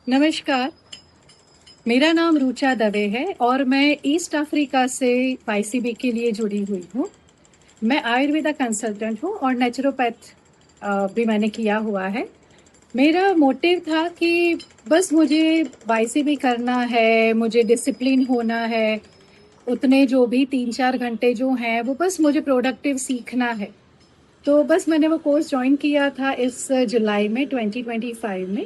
नमस्कार। मेरा नाम रुचा दवे है और मैं ईस्ट अफ्रीका से वाईसीबी के लिए जुड़ी हुई हूँ। मैं आयुर्वेदा कंसल्टेंट हूँ और नेचुरोपैथ भी मैंने किया हुआ है। मेरा मोटिव था कि बस मुझे वाईसीबी करना है, मुझे डिसिप्लिन होना है, उतने जो भी 3-4 घंटे जो हैं वो बस मुझे प्रोडक्टिव सीखना है। तो बस मैंने वो कोर्स जॉइन किया था इस जुलाई में 2025 में।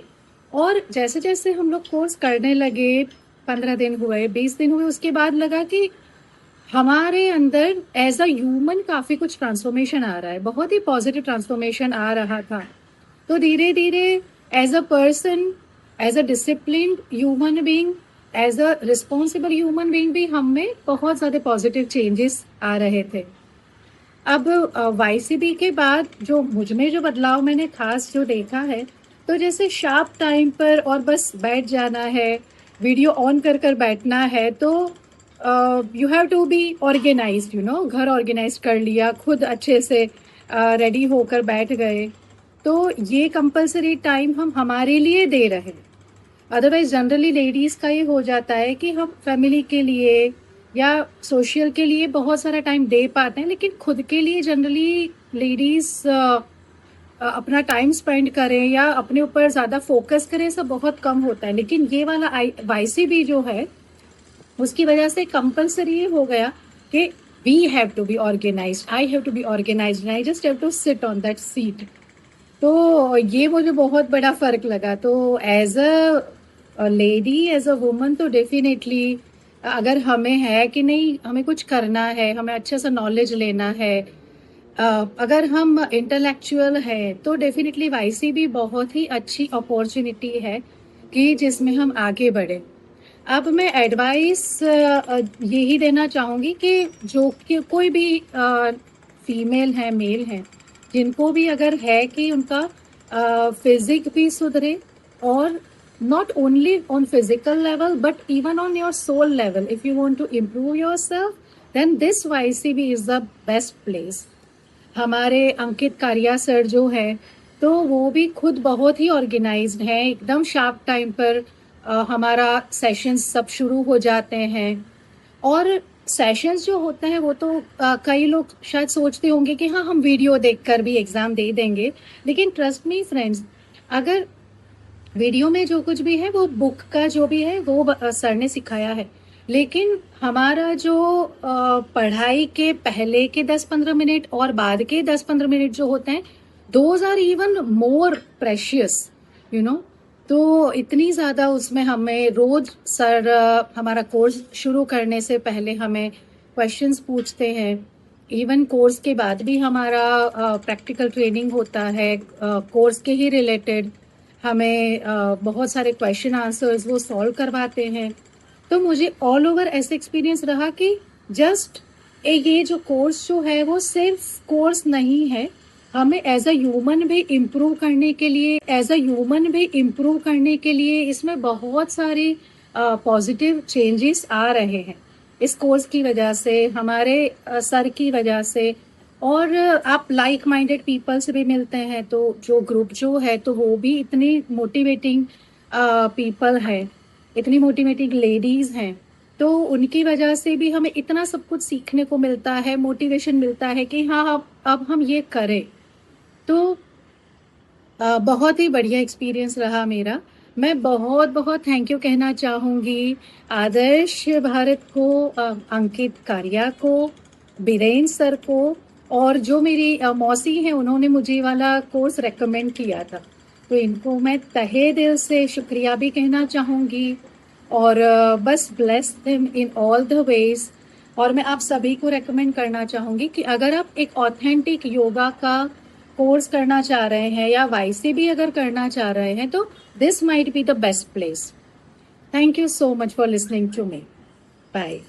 और जैसे-जैसे हम लोग कोर्स करने लगे, 15 दिन हुए, 20 दिन हुए, उसके बाद लगा कि हमारे अंदर एज़ अ ह्यूमन काफ़ी कुछ ट्रांसफ़ॉर्मेशन आ रहा है, बहुत ही पॉज़िटिव ट्रांसफ़ॉर्मेशन आ रहा था। तो धीरे-धीरे as a person, as a disciplined human being, as a responsible human being भी हम में बहुत ज़्यादा पॉज़िटिव चेंजेस आ रहे थे। अब वाईसीबी के बाद जो मुझ में जो बदलाव मैंने ख़ास जो देखा है, तो जैसे शार्प टाइम पर और बस बैठ जाना है, वीडियो ऑन कर कर बैठना है, तो you have to be organised, घर ऑर्गेनाइज़ कर लिया, खुद अच्छे से रेडी होकर बैठ गए। तो ये कंपल्सरी टाइम हम हमारे लिए दे रहे हैं। अदरवाइज़ जनरली लेडीज़ का ये हो जाता है कि हम फैमिली के लिए या सोशल के लिए बहुत सारा टाइम दे पाते हैं, लेकिन खुद के लिए जनरली लेडीज़ अपना टाइम स्पेंड करें या अपने ऊपर ज़्यादा फोकस करें, सब बहुत कम होता है। लेकिन ये वाला वाईसीबी जो है, उसकी वजह से कंपल्सरी ये हो गया कि we have to be organised, I have to be organised, I just have to sit on that seat. तो ये मुझे बहुत बड़ा फ़र्क लगा। तो as a lady, as a woman, तो डेफ़िनेटली अगर हमें है कि नहीं, हमें कुछ करना है, हमें अच्छे से नॉलेज लेना है, अगर हम इंटेलेक्चुअल हैं, तो डेफ़िनेटली वाईसीबी बहुत ही अच्छी अपॉर्च्युनिटी है कि जिसमें हम आगे बढ़ें। अब मैं एडवाइस यही देना चाहूँगी कि जो कि कोई भी फीमेल है, मेल है, जिनको भी अगर है कि उनका फिजिक भी सुधरे, और not only on physical level but even on your soul level, if you want to improve yourself, then this YCB is the best place. हमारे अंकित कारिया सर जो हैं, तो वो भी खुद बहुत ही ऑर्गेनाइज्ड हैं, एकदम शार्प टाइम पर हमारा सेशंस सब शुरू हो जाते हैं। और सेशंस जो होते हैं वो तो कई लोग शायद सोचते होंगे कि हाँ, हम वीडियो देखकर भी एग्ज़ाम दे देंगे। लेकिन ट्रस्ट मी फ्रेंड्स, अगर वीडियो में जो कुछ भी है वो बुक का जो भी है वो सर ने सिखाया है, लेकिन हमारा जो पढ़ाई के पहले के 10-15 मिनट और बाद के 10-15 मिनट जो होते हैं, those are even more precious, you know. तो इतनी ज़्यादा उसमें हमें रोज सर हमारा कोर्स शुरू करने से पहले हमें क्वेश्चंस पूछते हैं। इवन कोर्स के बाद भी हमारा प्रैक्टिकल ट्रेनिंग होता है, कोर्स के ही रिलेटेड हमें बहुत सारे क्वेश्चन आंसर्स वो सॉल्व करवाते हैं। तो मुझे ऑल ओवर ऐसे एक्सपीरियंस रहा कि जस्ट ये जो कोर्स जो है वो सिर्फ कोर्स नहीं है, हमें एज अ ह्यूमन भी इम्प्रूव करने के लिए, इसमें बहुत सारे पॉजिटिव चेंजेस आ रहे हैं इस कोर्स की वजह से, हमारे सर की वजह से। और आप लाइक माइंडेड पीपल से भी मिलते हैं, तो जो ग्रुप जो है तो वो भी इतनी मोटिवेटिंग पीपल है, इतनी मोटिवेटिंग लेडीज हैं। तो उनकी वजह से भी हमें इतना सब कुछ सीखने को मिलता है, मोटिवेशन मिलता है कि हाँ, अब हम ये करें। तो बहुत ही बढ़िया एक्सपीरियंस रहा मेरा। मैं बहुत बहुत थैंक यू कहना चाहूँगी आदर्श भारत को, अंकित कारिया को, बीरेन सर को, और जो मेरी मौसी हैं, उन्होंने मुझे ये वाला कोर्स रेकमेंड किया था। तो इनको मैं तहे दिल से शुक्रिया भी कहना चाहूँगी। और बस bless them in all the ways. और मैं आप सभी को रेकमेंड करना चाहूँगी कि अगर आप एक ऑथेंटिक योगा का कोर्स करना चाह रहे हैं या वाईसीबी अगर करना चाह रहे हैं, तो this might be the best place. Thank you so much for listening to me. Bye.